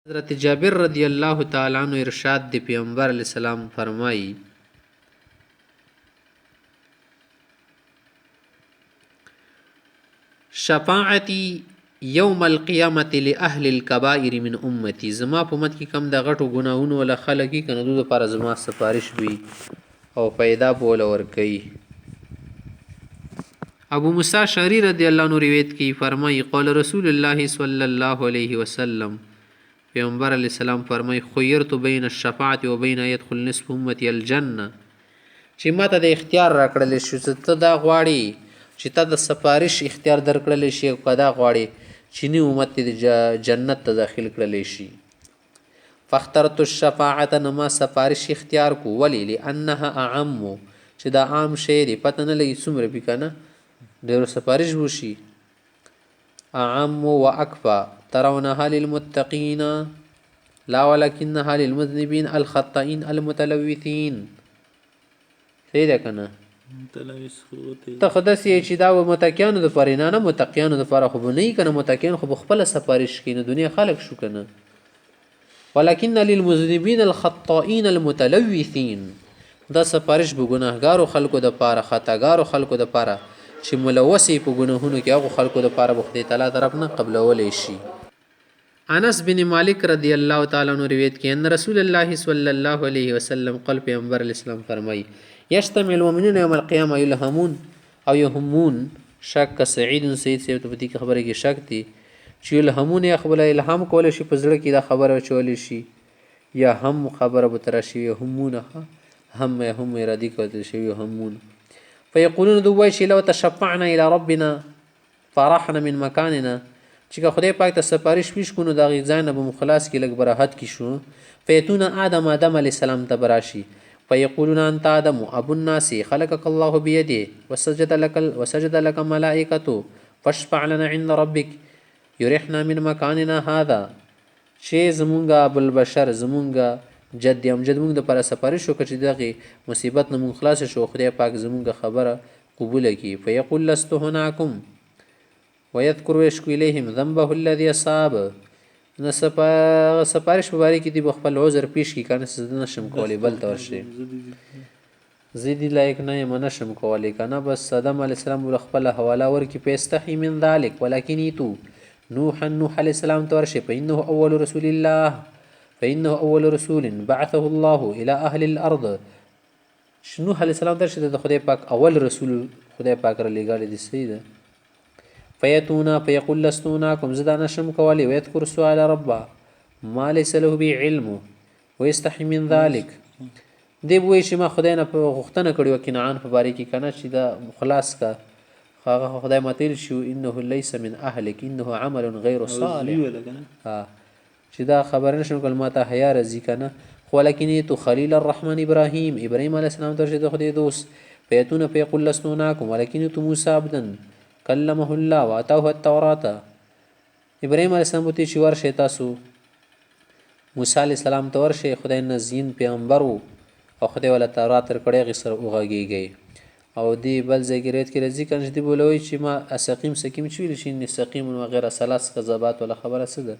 حضرت جابر رضی الله تعالی عنہ ارشاد دی پیغمبر علیہ السلام فرمائی شفاعتی یوم القیامت لأهل الكبائر من امتی زما په امت کې کم د غټو ګناهونو ولا خلک کنه دوی لپاره زما سفارش وي او پیدا بول ورکي ابو موسی شری رضی الله عنه روایت کی فرمای قال رسول الله صلی الله علیه وسلم پیغمبر علیہ السلام فرمای خیرت بین الشفاعت و بین يدخل نصف امتی الجنه چې ماته د اختیار راکړل شو چې ته دا غواړي چې ته د سفارش اختیار درکړل شي او کدا غواړي چې نی امت د جنت ته داخل کړل شي فاخترت الشفاعت نما سفارش اختیار کو ولی لانها اعم چې دا عام شی دی پته نه لګي څومره بکنه ډېر سفارش وشي اعم واکفا ترونها للمتقين لا ولكنها للمذنبين الخطائين المتلوثين سیده کنه تخدس یې چې دا متقینو د پاره نه متقینو د پاره خو نه کنه متقین خو خپل سفارش کینه دنیا خلق شو کنه ولكن للمذنبين الخطائين المتلوثين دا سفارش به ګناهګارو خلکو د پاره خطاګارو خلکو د پاره چې ملوثي په ګناهونو کې هغه خلکو د پاره بخدي تعالی طرف نه قبلولې شي انس بن مالک رضی الله تعالی عنہ روایت کی ان رسول الله صلی الله علیه وسلم قال پیغمبر الاسلام فرمای یشتمل المؤمنون یوم القیامه یلهمون او یهمون شک سعید سید سے په دې خبره کې شک دي چې یلهمون خپل الهام کول شي په زړه کې دا خبره چول شي یا هم خبره به تر شي همون هم ارادي کوي شي همون فیقولون دوی چې لو تشفعنا الى ربنا فرحنا من مكاننا چې خدای پاک ته سفارش پیش کونو دا غیزان به مخلاص کې لګ براحت کی شو فیتون آدم علی السلام ته براشي فیقولون انت آدم ابو الناس خلقك الله بيده وسجد لك ملائکته فاشفع لنا عند ربك يرحنا من مكاننا هذا شی زمونږه ابو البشر زمونږه جد امجد مونږ د پر سفارش وکړي چې دغه مصیبت نه مونږ خلاص شو خدای پاک زمونږه خبره قبول کړي فیقول لست هناكم ويذكر ويشكو إليهم ذنبه الذي أصاب نه سپارش مبارک دی بخپل عذر پیش کی کنه زده نشم کولی بل تور شي زیدی لایک نه منشم کولی کنه بس آدم علی السلام خپل حواله ور کی پیستحی من ذلك ولكن تو نوح علی السلام تور شي فإنه أول رسول الله فإنه أول رسول بعثه الله إلى أهل الأرض نوح علی السلام تر شي د خدای پاک اول رسول خدای پاک را لګالی دی سیده فیتونا فیقول لستوناکم زدا نشم کولی ویذکر سؤال ربا ما لیس له بی علم ویستحی من ذلك دی بوی چې ما خدای نه غوښتنه کړې و کنعان په باره کې کنه چې دا خلاص کا هغه خدای متیل شو انه لیس من اهلک انه عمل غیر صالح چې دا خبر نشم کول ماته حیا رزي کنه ولکن تو خلیل الرحمن ابراهیم علیه السلام ته د خدای دوست فیتون فیقول لستوناکم ولکن تو موسی عبدا کلمه الله واتاه التوراة ابراهيم عليه السلام ته چې ورشه تاسو موسی عليه السلام ته ورشه خدای نزین پیغمبر او خدای ولا تورات تر کړه غسر اوغاږي او دی بل ذکرت کې رضی کنه دی بولوي چې ما اسقیم سکیم چویل شي نسقیم و غیره ثلاث غضبات ولا خبره سده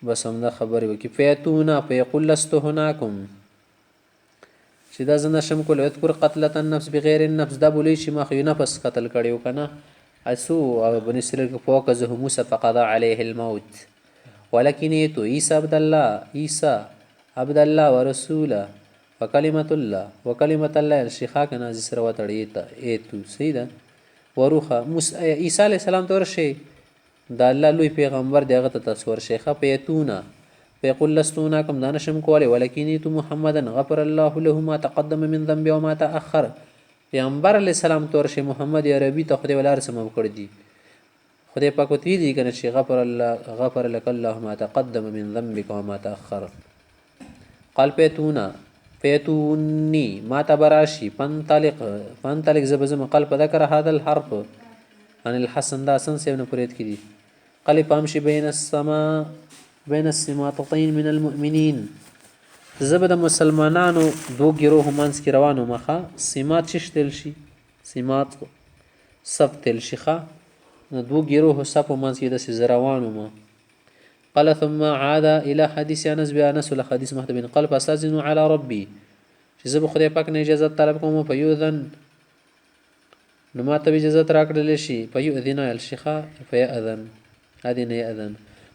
بس هم دا خبره وکي فیتونا فیقول لست هناكم چې دا زنه شم کول اذكر قتلة النفس بغیر النفس دا بولی چې ما خو نفس قتل کړیو کنه اسو او بن اسرائیل کو فوقه موسی فقضى عليه الموت ولكن تو عيسى عبد الله ورسوله وكلمة الله الشيخا كنا زسر وتړی ایتو سیدا وروخه عیسی علی السلام تور شي دا الله لوی پیغمبر دغه تصور شیخه پیتونا فيقول لستوناكم دانشم کولي ولكن تو محمدا غفر الله له ما تقدم من ذنب وما تأخر پیغمبر علیہ السلام تور شي محمد عربي ته خدای ولار سم کړ دي خدای پاک ته دي کنه شي غفر لك الله ما تقدم من ذنبك وما تأخر قال فيتوني ما تبراشي فانطلق زبزم قلب ذكر هذا الحرف عن الحسن دا سن سيبن فريد كدي قال پامشي بين السماطتين من المؤمنين زبد مسلمانانو دو گروه منس کی روانو مخه سمات شتل شي سمات سب تل شيخه دو گروه سب منس کی د روانو ما قال ثم عاد الى حديث انس بانس له حديث محتبين قال فاستاذن على ربي چې زه به خدای پاک نه اجازه طلب کوم فیؤذن نو ما ته اجازه راکړل شي فیؤذن الشيخه فيأذن هذه نه يأذن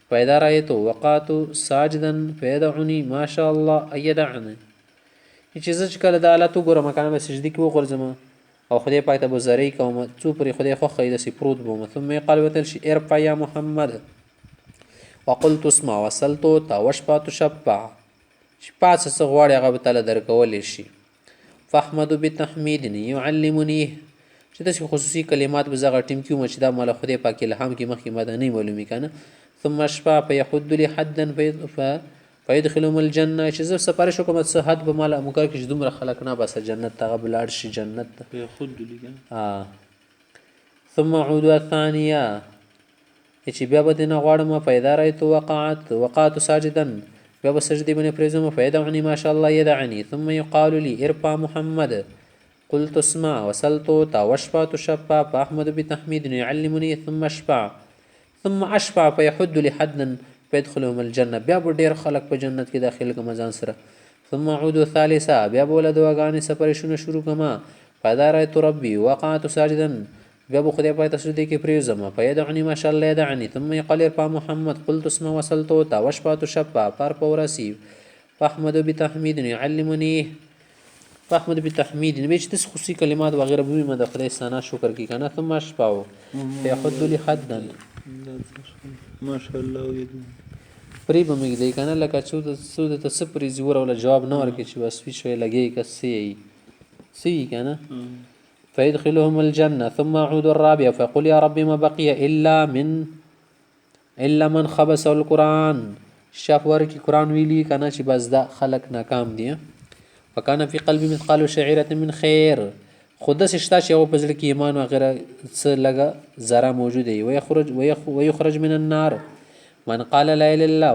فاذا رايت وقعت ساجدا فيدعني ما شاء الله ايدعني چې زه چې کله د حالت وګورم کنه به سجدي کې وغورځم او خدای پاک ته بزری کوم څو پر خدای خو خیده سي پروت بوم ثم قال وتل شي ارفع يا محمد وقلت اسمع وصلت توشبع تشبع شپاس سغواړي هغه تعالی درکول شي فاحمد بتحمید يعلمني چې د خصوصي کلمات به زغه ټیم کیو چې دا مال خدای پاک الهام کې مخکې ماده نه معلومي کنه ثم اشفع فيحد لي حدا فيدخلهم الجنه چې زه سفارش کوم څه حد به مال مقرر کې دومره خلق نه بس جنت ته بلاړ شي جنت فيحد لي ثم عود الثانيه چې بیا به دینه غواړم پیدا رايت وقعت ساجدا بیا به سجدي باندې پرېزم فيدعني ما شاء الله يدعني ثم يقال لي ارفع محمد قلت اسمع وصلت توشبع تشبع فاحمد بتحميد يعلمني ثم اشفع فيحد لي حدا فيدخلهم الجنه بیا به ډیر خلق په جنت کې داخل کوم ځان سره ثم عود ثالثه بیا به ولد وغاني سفرشونه شروع کما فاذا رايت ربي وقعت ساجدا بیا به خدای پاک تاسو دې کې پریوزم فيدعني ما شاء الله يدعني ثم يقال ارفع محمد قلت اسمع وصلت توشبع تشبع فار پورسي فاحمد بتحميد يعلمني فاحمد بتحميد نبي چې تاسو خصوصي کلمات وغیرہ به مده خدای ثنا شکر کی کنه ثم اشفع فيحد لي حدا ما شاء الله پری به مګ دی کنه لکه څو د سپری زور ولا جواب نه ورکړي چې بس وی لګي کسي سي کنه فيدخلهم الجنة ثم عود الرابع فقل يا ربي ما بقي إلا من خبث القرآن شاف ورکی قرآن ویلی کنه چې بس دا خلق ناکام دي فكان في قلبي مثقال شعيرة من خير خود سشتا چې او پزړه کې ایمان وغیرہ څه لګه ذره موجود دی ويخرج من النار من قال لا اله الا الله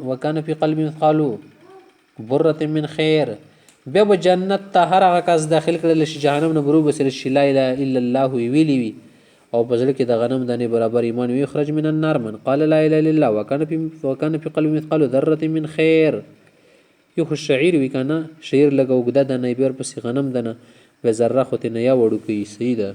وكان في قلبي مثقال برة من خير بیا به جنت ته هر هغه کس داخل کړل شي جهنم نه برو بسل شي لا اله الا الله ویلی وی او پزړه کې د غنم دانه برابر ایمان وي خرج من النار من قال لا اله الا الله وكان في قلبه مثقال ذره من خير یو خو شعیر وی کنه شعیر لګو ګدا د نه بیر پس غنم دنه و ذره خو ته نه یا وړو کوي سیده